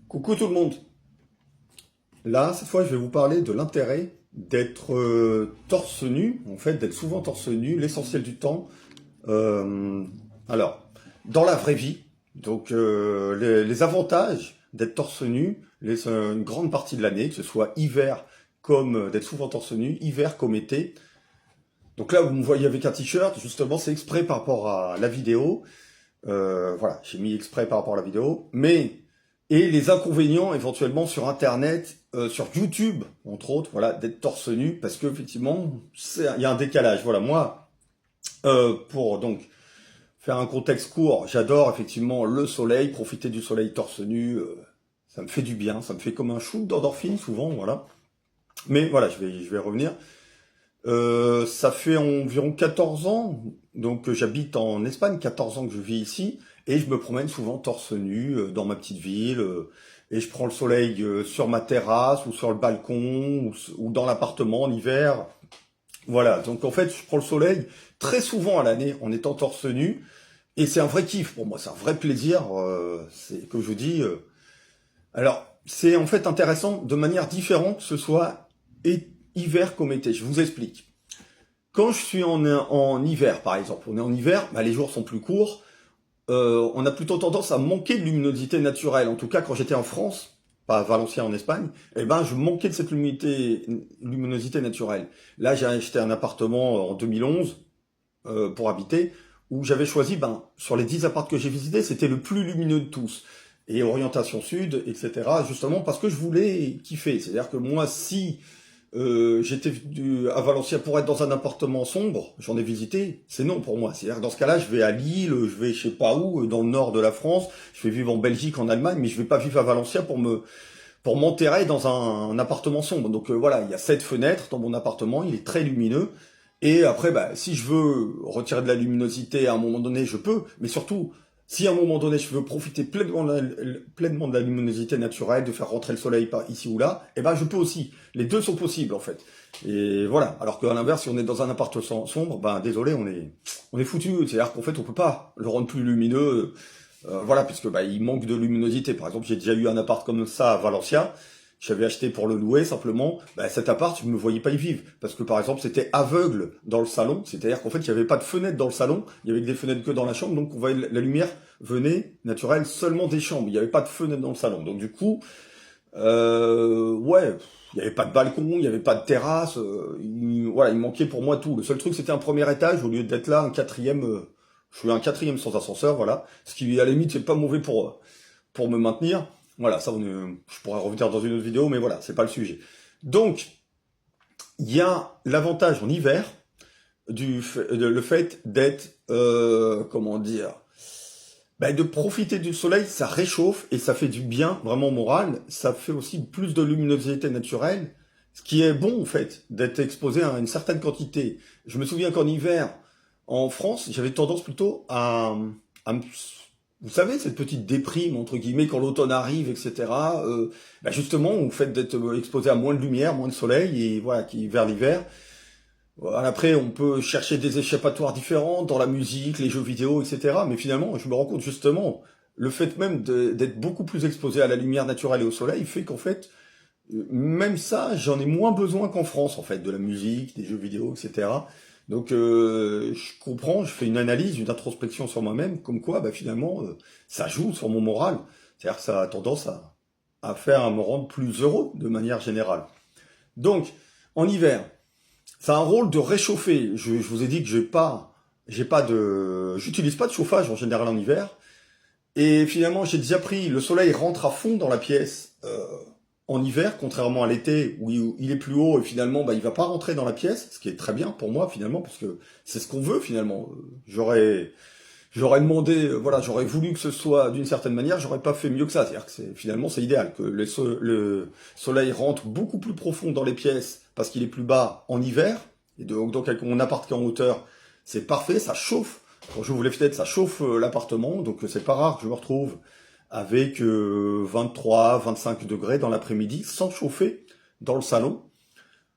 Coucou tout le monde. Là, cette fois, je vais vous parler de l'intérêt d'être torse nu, en fait, d'être souvent torse nu, l'essentiel du temps. Euh, alors, dans la vraie vie, donc les avantages d'être torse nu, une grande partie de l'année, que ce soit hiver comme d'être souvent torse nu, hiver comme été. Donc là, vous me voyez avec un t-shirt, justement, c'est exprès par rapport à la vidéo. Voilà, j'ai mis exprès par rapport à la vidéo, mais et les inconvénients éventuellement sur Internet, sur YouTube, entre autres, voilà, d'être torse nu, parce que effectivement, il y a un décalage. Voilà, moi, pour donc faire un contexte court, j'adore effectivement le soleil, profiter du soleil torse nu, ça me fait du bien, ça me fait comme un shoot d'endorphine souvent, voilà. Mais voilà, je vais revenir. Ça fait environ 14 ans, donc j'habite en Espagne, 14 ans que je vis ici, et je me promène souvent torse nu dans ma petite ville, et je prends le soleil sur ma terrasse, ou sur le balcon, ou dans l'appartement en hiver. Voilà, donc en fait je prends le soleil très souvent à l'année en étant torse nu, et c'est un vrai kiff pour moi, c'est un vrai plaisir, c'est comme je vous dis. Alors, c'est en fait intéressant de manière différente que ce soit hiver comme été, je vous explique. Quand je suis en hiver, par exemple, on est en hiver, bah, les jours sont plus courts, on a plutôt tendance à manquer de luminosité naturelle. En tout cas, quand j'étais en France, pas à Valenciennes en Espagne, eh ben, je manquais de cette luminosité naturelle. Là, j'ai acheté un appartement en 2011 pour habiter, où j'avais choisi, ben, sur les 10 appartements que j'ai visités, c'était le plus lumineux de tous. Et orientation sud, etc. Justement parce que je voulais kiffer. C'est-à-dire que moi, si j'étais à Valenciennes pour être dans un appartement sombre, j'en ai visité, c'est non pour moi. C'est-à-dire que dans ce cas-là, je vais à Lille, je vais je sais pas où, dans le nord de la France, je vais vivre en Belgique, en Allemagne, mais je vais pas vivre à Valenciennes pour m'enterrer dans un appartement sombre. Donc voilà, il y a 7 fenêtres dans mon appartement, il est très lumineux. Et après, bah, si je veux retirer de la luminosité à un moment donné, je peux, mais surtout, si à un moment donné je veux profiter pleinement de la luminosité naturelle, de faire rentrer le soleil par ici ou là, eh ben je peux aussi. Les deux sont possibles en fait. Et voilà. Alors qu'à l'inverse, si on est dans un appartement sombre, ben désolé, on est foutu. C'est-à-dire qu'en fait, on peut pas le rendre plus lumineux. Voilà, puisque bah, il manque de luminosité. Par exemple, j'ai déjà eu un appart comme ça à Valenciennes. J'avais acheté pour le louer simplement. Bah, cet appart, je ne me voyais pas y vivre. Parce que par exemple, c'était aveugle dans le salon. C'est-à-dire qu'en fait, il n'y avait pas de fenêtre dans le salon. Il y avait des fenêtres que dans la chambre. Donc on voyait la lumière venait naturelle seulement des chambres. Il n'y avait pas de fenêtre dans le salon. Donc du coup, ouais, il n'y avait pas de balcon, il n'y avait pas de terrasse. Voilà, il manquait pour moi tout. Le seul truc, c'était un premier étage au lieu d'être là, un quatrième. Je suis un quatrième sans ascenseur, voilà. Ce qui, à la limite, c'est pas mauvais pour me maintenir. Voilà, ça, je pourrais revenir dans une autre vidéo, mais voilà, c'est pas le sujet. Donc, il y a l'avantage en hiver le fait d'être, comment dire, ben, de profiter du soleil, ça réchauffe et ça fait du bien, vraiment moral. Ça fait aussi plus de luminosité naturelle, ce qui est bon en fait, d'être exposé à une certaine quantité. Je me souviens qu'en hiver, en France, j'avais tendance plutôt vous savez, cette petite déprime, entre guillemets, quand l'automne arrive, etc. Ben justement, au fait d'être exposé à moins de lumière, moins de soleil, et voilà, qui vers l'hiver. Voilà, après, on peut chercher des échappatoires différents dans la musique, les jeux vidéo, etc. Mais finalement, je me rends compte justement, le fait même d'être beaucoup plus exposé à la lumière naturelle et au soleil fait qu'en fait, même ça, j'en ai moins besoin qu'en France, en fait, de la musique, des jeux vidéo, etc. Donc, je comprends, je fais une analyse, une introspection sur moi-même, comme quoi, bah, finalement, ça joue sur mon moral. C'est-à-dire que ça a tendance à me rendre plus heureux de manière générale. Donc, en hiver, ça a un rôle de réchauffer. Je vous ai dit que j'utilise pas de chauffage en général en hiver. Et finalement, j'ai déjà pris, le soleil rentre à fond dans la pièce en hiver, contrairement à l'été où il est plus haut et finalement, bah, il va pas rentrer dans la pièce, ce qui est très bien pour moi finalement, parce que c'est ce qu'on veut finalement. J'aurais demandé, voilà, j'aurais voulu que ce soit d'une certaine manière, j'aurais pas fait mieux que ça. C'est-à-dire que finalement, c'est idéal que le soleil rentre beaucoup plus profond dans les pièces parce qu'il est plus bas en hiver. Et donc avec mon appart qui est en hauteur, c'est parfait, ça chauffe. Quand j'ouvre les fenêtres, ça chauffe l'appartement, donc c'est pas rare que je me retrouve avec 23, 25 degrés dans l'après-midi, sans chauffer dans le salon,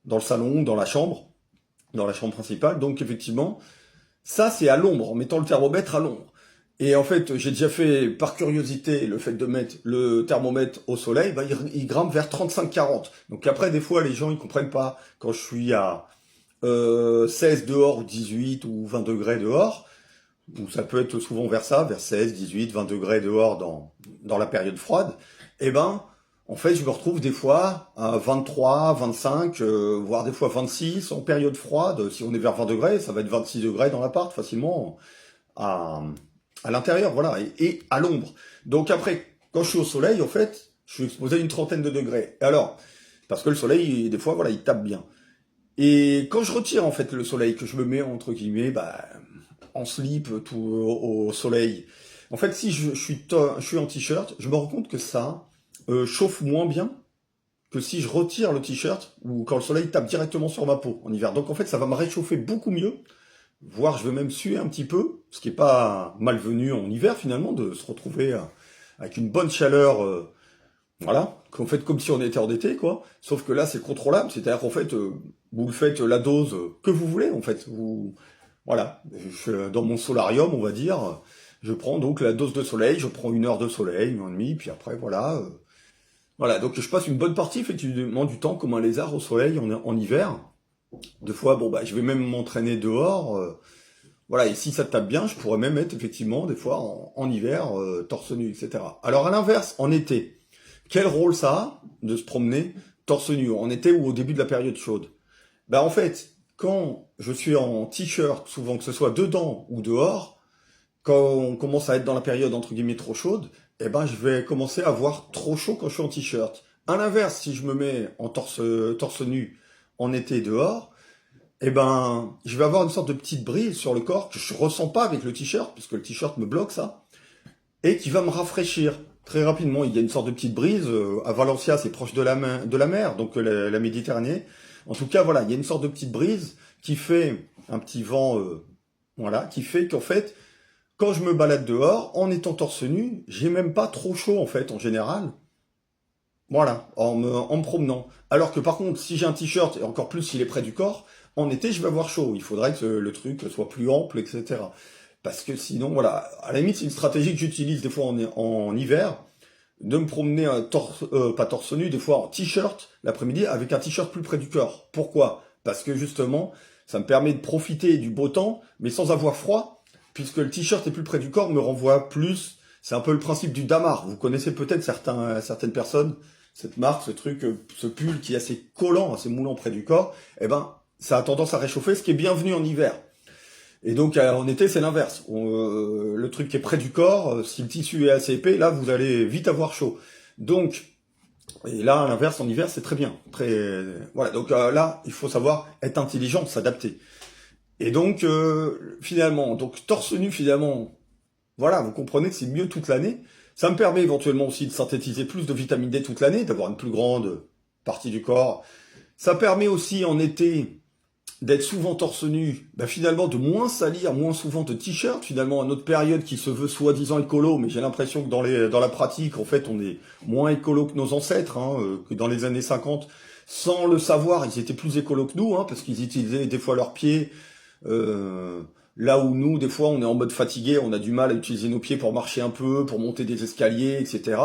dans la chambre principale. Donc effectivement, ça, c'est à l'ombre, en mettant le thermomètre à l'ombre. Et en fait, j'ai déjà fait, par curiosité, le fait de mettre le thermomètre au soleil, bah, il grimpe vers 35-40. Donc après, des fois, les gens, ils comprennent pas quand je suis à 16 dehors, ou 18 ou 20 degrés dehors, ou ça peut être souvent vers ça, vers 16, 18, 20 degrés dehors dans la période froide, eh ben, en fait, je me retrouve des fois à 23, 25, voire des fois 26 en période froide. Si on est vers 20 degrés, ça va être 26 degrés dans l'appart facilement à, à l'intérieur, voilà, et à l'ombre. Donc après, quand je suis au soleil, en fait, je suis exposé à une trentaine de degrés. Et alors, parce que le soleil, des fois, voilà, il tape bien. Et quand je retire en fait le soleil, que je me mets entre guillemets, bah, en slip tout au soleil. En fait, si je suis en t-shirt, je me rends compte que ça chauffe moins bien que si je retire le t-shirt ou quand le soleil tape directement sur ma peau en hiver. Donc en fait, ça va me réchauffer beaucoup mieux, voire je vais même suer un petit peu, ce qui est pas malvenu en hiver finalement de se retrouver avec une bonne chaleur, voilà, qu'en fait comme si on était en été quoi. Sauf que là, c'est contrôlable, c'est-à-dire qu'en fait, vous le faites la dose que vous voulez en fait. Voilà, dans mon solarium, on va dire, je prends donc la dose de soleil, je prends 1 heure de soleil, 1 heure et demie, puis après, voilà. Voilà, donc je passe une bonne partie, effectivement, du temps comme un lézard au soleil en hiver. Des fois, bon, bah, je vais même m'entraîner dehors. Voilà, et si ça tape bien, je pourrais même être, effectivement, des fois, en hiver, torse nu, etc. Alors, à l'inverse, en été, quel rôle ça a de se promener torse nu, en été ou au début de la période chaude? Bah en fait, quand je suis en t-shirt, souvent que ce soit dedans ou dehors, quand on commence à être dans la période entre guillemets trop chaude, eh ben je vais commencer à avoir trop chaud quand je suis en t-shirt. À l'inverse, si je me mets en torse nu en été dehors, eh ben je vais avoir une sorte de petite brise sur le corps que je ressens pas avec le t-shirt, puisque le t-shirt me bloque ça, et qui va me rafraîchir très rapidement. Il y a une sorte de petite brise. À Valencia, c'est proche de la mer, donc la Méditerranée. En tout cas, voilà, il y a une sorte de petite brise qui fait un petit vent, voilà, qui fait qu'en fait, quand je me balade dehors, en étant torse nu, j'ai même pas trop chaud en fait, en général. Voilà, en me promenant. Alors que par contre, si j'ai un t-shirt, et encore plus s'il est près du corps, en été, je vais avoir chaud. Il faudrait que le truc soit plus ample, etc. Parce que sinon, voilà, à la limite, c'est une stratégie que j'utilise des fois en hiver, de me promener pas torse nu, des fois en t-shirt l'après-midi avec un t-shirt plus près du corps. Pourquoi? Parce que justement, ça me permet de profiter du beau temps, mais sans avoir froid, puisque le t-shirt est plus près du corps, me renvoie plus. C'est un peu le principe du damar. Vous connaissez peut-être certaines personnes, cette marque, ce truc, ce pull qui est assez collant, assez moulant près du corps. Eh ben, ça a tendance à réchauffer, ce qui est bienvenu en hiver. Et donc en été, c'est l'inverse. Le truc qui est près du corps, si le tissu est assez épais, là, vous allez vite avoir chaud. Donc, et là, à l'inverse, en hiver, c'est très bien. Voilà. Donc là, il faut savoir être intelligent, s'adapter. Et donc, finalement, donc torse nu, finalement, voilà, vous comprenez que c'est mieux toute l'année. Ça me permet éventuellement aussi de synthétiser plus de vitamine D toute l'année, d'avoir une plus grande partie du corps. Ça permet aussi en été d'être souvent torse nu, bah finalement de moins salir, moins souvent de t-shirt, finalement à notre période qui se veut soi-disant écolo, mais j'ai l'impression que dans la pratique, en fait, on est moins écolo que nos ancêtres, hein, que dans les années 50. Sans le savoir, ils étaient plus écolos que nous, hein, parce qu'ils utilisaient des fois leurs pieds, euh, là où nous, des fois, on est en mode fatigué, on a du mal à utiliser nos pieds pour marcher un peu, pour monter des escaliers, etc.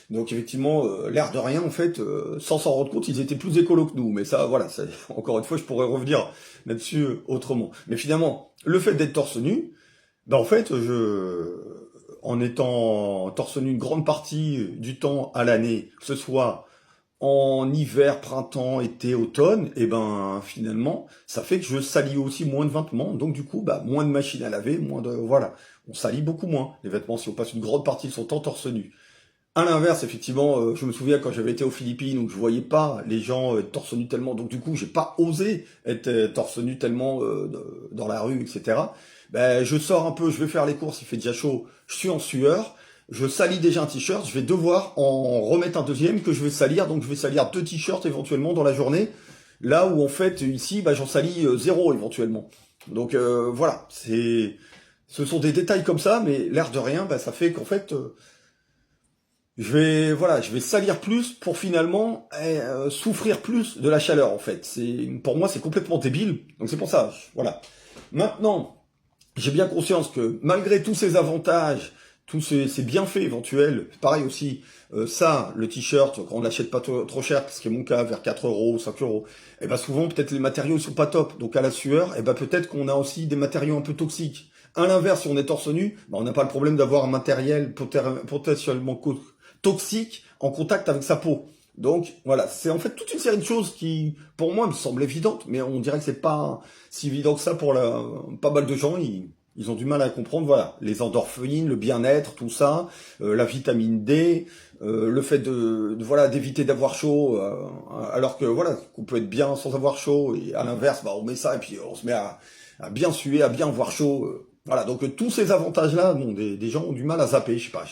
Donc effectivement, l'air de rien, en fait, sans s'en rendre compte, ils étaient plus écolos que nous. Mais ça, voilà, encore une fois, je pourrais revenir là-dessus autrement. Mais finalement, le fait d'être torse nu, ben en fait, en étant torse nu une grande partie du temps à l'année, que ce soit en hiver, printemps, été, automne, et ben finalement, ça fait que je salis aussi moins de vêtements, donc du coup, bah moins de machines à laver, moins de voilà, on salit beaucoup moins les vêtements si on passe une grande partie de son temps torse nu. À l'inverse, effectivement, je me souviens quand j'avais été aux Philippines où je voyais pas les gens torse nu tellement, donc du coup, j'ai pas osé être torse nu tellement dans la rue, etc. Ben, je sors un peu, je vais faire les courses, il fait déjà chaud, je suis en sueur, je salis déjà un t-shirt, je vais devoir en remettre un deuxième que je vais salir, donc je vais salir 2 t-shirts éventuellement dans la journée, là où en fait ici, ben, j'en salis 0 éventuellement. Donc voilà, ce sont des détails comme ça, mais l'air de rien, ben, ça fait qu'en fait je vais salir plus pour finalement souffrir plus de la chaleur en fait. Pour moi c'est complètement débile. Donc c'est pour ça. Voilà. Maintenant, j'ai bien conscience que malgré tous ces avantages, tous ces bienfaits éventuels, pareil aussi, ça, le t-shirt, quand on l'achète pas trop cher, ce qui est mon cas, vers 4 euros, 5 euros, et ben souvent peut-être les matériaux ils sont pas top. Donc à la sueur, et ben peut-être qu'on a aussi des matériaux un peu toxiques. À l'inverse, si on est torse nu, ben, on n'a pas le problème d'avoir un matériel potentiellement toxique en contact avec sa peau. Donc voilà, c'est en fait toute une série de choses qui, pour moi, me semblent évidentes, mais on dirait que c'est pas si évident que ça pour pas mal de gens. Ils ont du mal à comprendre. Voilà, les endorphines, le bien-être, tout ça, la vitamine D, le fait voilà d'éviter d'avoir chaud, alors que voilà, qu'on peut être bien sans avoir chaud. Et à l'inverse, bah on met ça et puis on se met à bien suer, à bien avoir chaud. Voilà, donc tous ces avantages-là, bon, des gens ont du mal à zapper, je sais pas,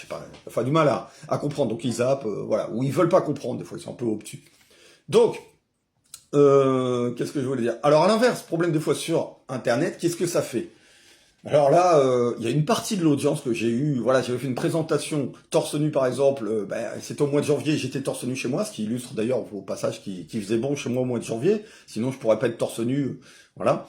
enfin du mal à comprendre, donc ils zappent, voilà, ou ils veulent pas comprendre, des fois ils sont un peu obtus. Donc, qu'est-ce que je voulais dire? Alors à l'inverse, problème des fois sur Internet, qu'est-ce que ça fait? Alors là, il y a une partie de l'audience que j'ai eu, voilà, j'avais fait une présentation torse nu par exemple, c'était au mois de janvier, j'étais torse nu chez moi, ce qui illustre d'ailleurs au passage qui faisait bon chez moi au mois de janvier, sinon je pourrais pas être torse nu, voilà.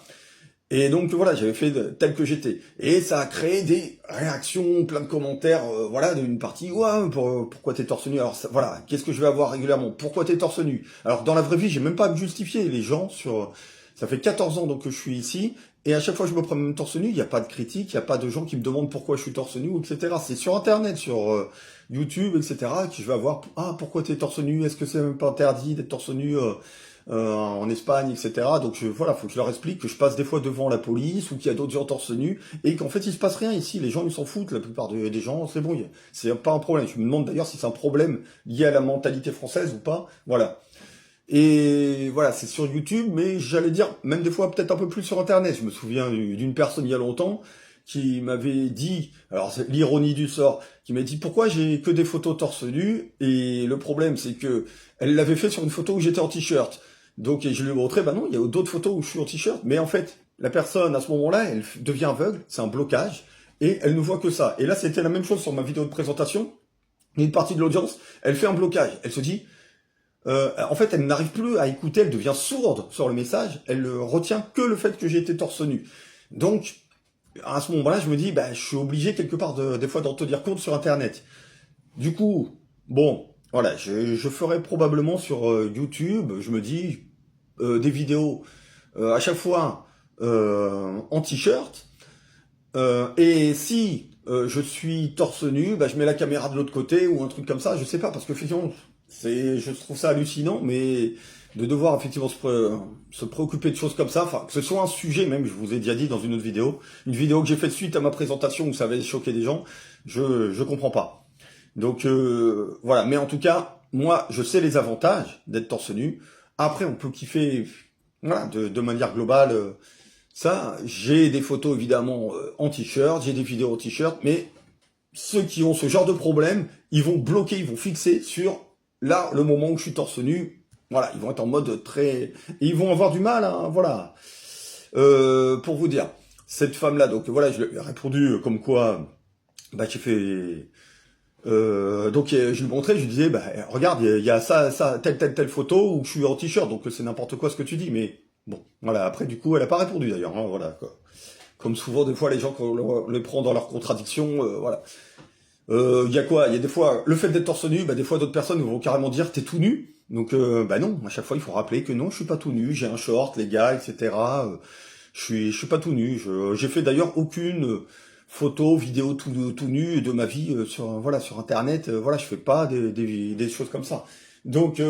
Et donc voilà, j'avais fait tel que j'étais. Et ça a créé des réactions, plein de commentaires, voilà, d'une partie, ouais, pourquoi t'es torse nu? Alors voilà, qu'est-ce que je vais avoir régulièrement? Pourquoi t'es torse nu? Alors dans la vraie vie, j'ai même pas à me justifier. Les gens sur, ça fait 14 ans donc que je suis ici, et à chaque fois que je me promène torse nu, il n'y a pas de critique, il n'y a pas de gens qui me demandent pourquoi je suis torse nu, etc. C'est sur Internet, sur YouTube, etc. que je vais avoir, ah pourquoi t'es torse nu? Est-ce que c'est même pas interdit d'être torse nu? En Espagne, etc. Donc voilà, faut que je leur explique que je passe des fois devant la police ou qu'il y a d'autres gens torse nu et qu'en fait il se passe rien ici. Les gens ils s'en foutent, la plupart des gens, c'est bon, c'est pas un problème. Je me demande d'ailleurs si c'est un problème lié à la mentalité française ou pas. Voilà. Et voilà, c'est sur YouTube, mais j'allais dire même des fois peut-être un peu plus sur Internet. Je me souviens d'une personne il y a longtemps qui m'avait dit, alors c'est l'ironie du sort, qui m'a dit pourquoi j'ai que des photos torse nu, et le problème c'est que elle l'avait fait sur une photo où j'étais en t-shirt. Donc je lui ai montré, bah non, il y a d'autres photos où je suis en t-shirt, mais en fait, la personne à ce moment-là, elle devient aveugle, c'est un blocage, et elle ne voit que ça. Et là, c'était la même chose sur ma vidéo de présentation. Une partie de l'audience, elle fait un blocage. Elle se dit, en fait, elle n'arrive plus à écouter, elle devient sourde sur le message, elle retient que le fait que j'ai été torse nu. Donc, à ce moment-là, je me dis, bah, je suis obligé quelque part des fois d'en tenir compte sur Internet. Du coup, bon, voilà, je ferai probablement sur YouTube, je me dis, des vidéos à chaque fois en t-shirt. Et si je suis torse nu, bah, je mets la caméra de l'autre côté ou un truc comme ça, je sais pas, parce que effectivement, je trouve ça hallucinant, mais de devoir effectivement se préoccuper de choses comme ça, enfin que ce soit un sujet même, je vous ai déjà dit dans une autre vidéo, une vidéo que j'ai faite suite à ma présentation où ça avait choqué des gens, je comprends pas. Donc voilà, mais en tout cas, moi je sais les avantages d'être torse nu. Après on peut kiffer, voilà, de manière globale. Ça, j'ai des photos évidemment en t-shirt, j'ai des vidéos en t-shirt, mais ceux qui ont ce genre de problème, ils vont bloquer, ils vont fixer sur là le moment où je suis torse nu. Voilà, ils vont être en mode très, et ils vont avoir du mal, hein, voilà. Pour vous dire, cette femme-là, donc voilà, je lui ai répondu comme quoi, bah j'ai fait, donc je lui montrais, je lui disais, bah regarde, il y a ça, telle photo où je suis en t-shirt, donc c'est n'importe quoi ce que tu dis, mais bon, voilà. Après, du coup, elle a pas répondu d'ailleurs, hein, voilà quoi. Comme souvent, des fois, les gens, quand on les prend dans leurs contradictions, voilà. Il y a quoi? Il y a des fois, le fait d'être torse nu, bah, des fois, d'autres personnes vont carrément dire, t'es tout nu. Donc, bah non, à chaque fois, il faut rappeler que non, je suis pas tout nu, j'ai un short, les gars, etc. Je suis pas tout nu. J'ai fait d'ailleurs aucune photo, vidéo tout nu de ma vie voilà, sur Internet. Voilà, je fais pas des choses comme ça. Donc,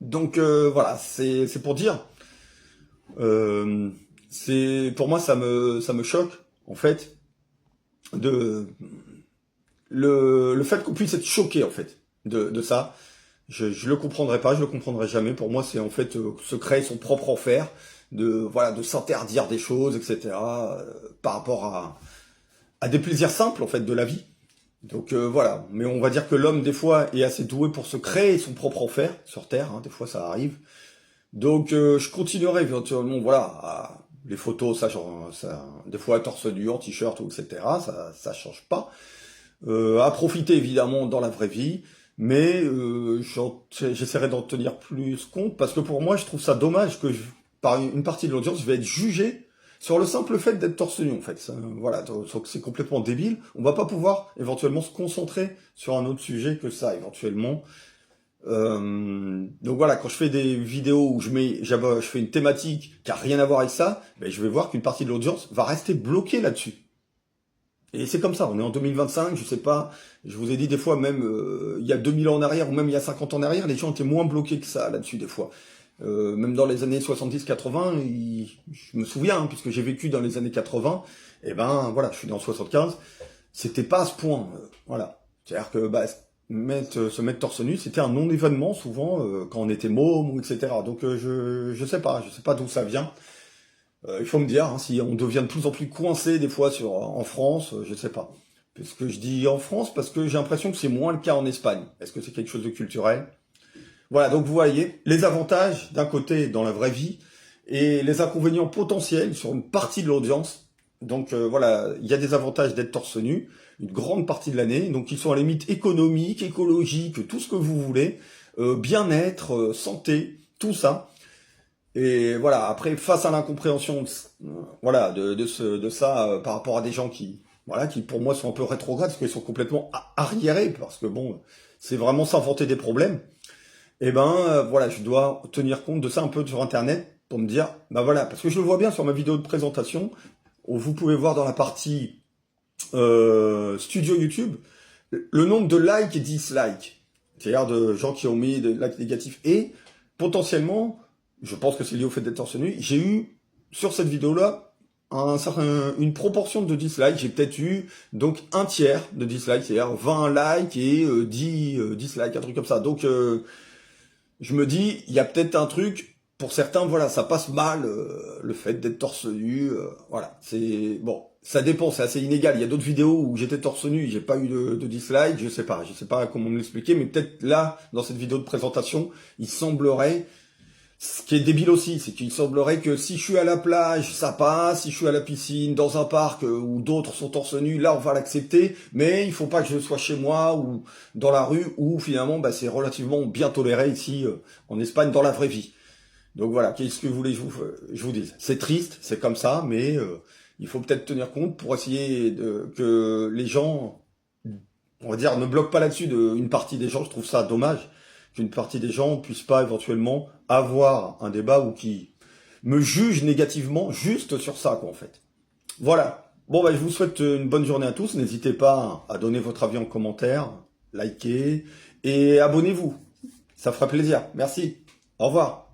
voilà, c'est pour dire. Euh, pour moi ça me choque en fait de le fait qu'on puisse être choqué en fait de ça. Je le comprendrai pas, je le comprendrai jamais. Pour moi, c'est en fait se créer son propre enfer, de s'interdire des choses, etc. Par rapport à des plaisirs simples en fait de la vie. Donc voilà. Mais on va dire que l'homme des fois est assez doué pour se créer son propre enfer sur Terre. Hein, des fois, ça arrive. Donc je continuerai éventuellement, voilà, les photos, ça, des fois torse nu, en t-shirt, etc. Ça change pas. À profiter évidemment dans la vraie vie, mais j'essaierai d'en tenir plus compte parce que pour moi, je trouve ça dommage que par une partie de l'audience, je vais être jugé sur le simple fait d'être torse nu, en fait. Voilà, donc c'est complètement débile. On va pas pouvoir éventuellement se concentrer sur un autre sujet que ça, éventuellement. Donc voilà, quand je fais des vidéos où je fais une thématique qui a rien à voir avec ça, ben je vais voir qu'une partie de l'audience va rester bloquée là-dessus. Et c'est comme ça, on est en 2025, je sais pas, je vous ai dit des fois même il y a 2000 ans en arrière ou même il y a 50 ans en arrière, les gens étaient moins bloqués que ça là-dessus des fois. Même dans les années 70-80, je me souviens, hein, puisque j'ai vécu dans les années 80, et ben voilà, je suis dans 75, c'était pas à ce point, voilà. C'est-à-dire que bah, se mettre torse nu, c'était un non-événement souvent quand on était môme ou etc. Donc je sais pas d'où ça vient. Il faut me dire hein, si on devient de plus en plus coincé des fois en France, je sais pas. Parce que je dis en France parce que j'ai l'impression que c'est moins le cas en Espagne. Est-ce que c'est quelque chose de culturel? Voilà, donc vous voyez les avantages d'un côté dans la vraie vie et les inconvénients potentiels sur une partie de l'audience. Donc voilà, il y a des avantages d'être torse nu une grande partie de l'année, donc ils sont à la limite économique, écologique, tout ce que vous voulez, bien-être, santé, tout ça. Et voilà, après, face à l'incompréhension voilà, de ça par rapport à des gens voilà, qui pour moi sont un peu rétrogrades, parce qu'ils sont complètement arriérés, parce que bon, c'est vraiment s'inventer des problèmes. Et ben voilà, je dois tenir compte de ça un peu sur Internet pour me dire, bah voilà, parce que je le vois bien sur ma vidéo de présentation, où vous pouvez voir dans la partie studio YouTube, le nombre de likes et dislikes, c'est-à-dire de gens qui ont mis des likes négatifs, et potentiellement, je pense que c'est lié au fait d'être torse nu, j'ai eu, sur cette vidéo-là, une proportion de dislikes, j'ai peut-être eu donc un tiers de dislikes, c'est-à-dire 20 likes et 10 dislikes, un truc comme ça. Donc je me dis, il y a peut-être un truc, pour certains, voilà, ça passe mal, le fait d'être torse nu, voilà, c'est, bon, ça dépend, c'est assez inégal. Il y a d'autres vidéos où j'étais torse nu, j'ai pas eu de dislike, je sais pas comment me l'expliquer, mais peut-être là, dans cette vidéo de présentation, il semblerait, ce qui est débile aussi, c'est qu'il semblerait que si je suis à la plage, ça passe, si je suis à la piscine, dans un parc où d'autres sont torse nu, là on va l'accepter, mais il faut pas que je sois chez moi ou dans la rue où finalement bah, c'est relativement bien toléré ici en Espagne dans la vraie vie. Donc voilà, qu'est-ce que vous voulez que je vous dise? C'est triste, c'est comme ça, mais il faut peut-être tenir compte pour essayer que les gens, on va dire, ne bloquent pas là-dessus une partie des gens. Je trouve ça dommage qu'une partie des gens puissent pas éventuellement avoir un débat ou qui me jugent négativement juste sur ça, quoi, en fait. Voilà. Bon, bah, je vous souhaite une bonne journée à tous. N'hésitez pas à donner votre avis en commentaire, likez et abonnez-vous. Ça fera plaisir. Merci. Au revoir.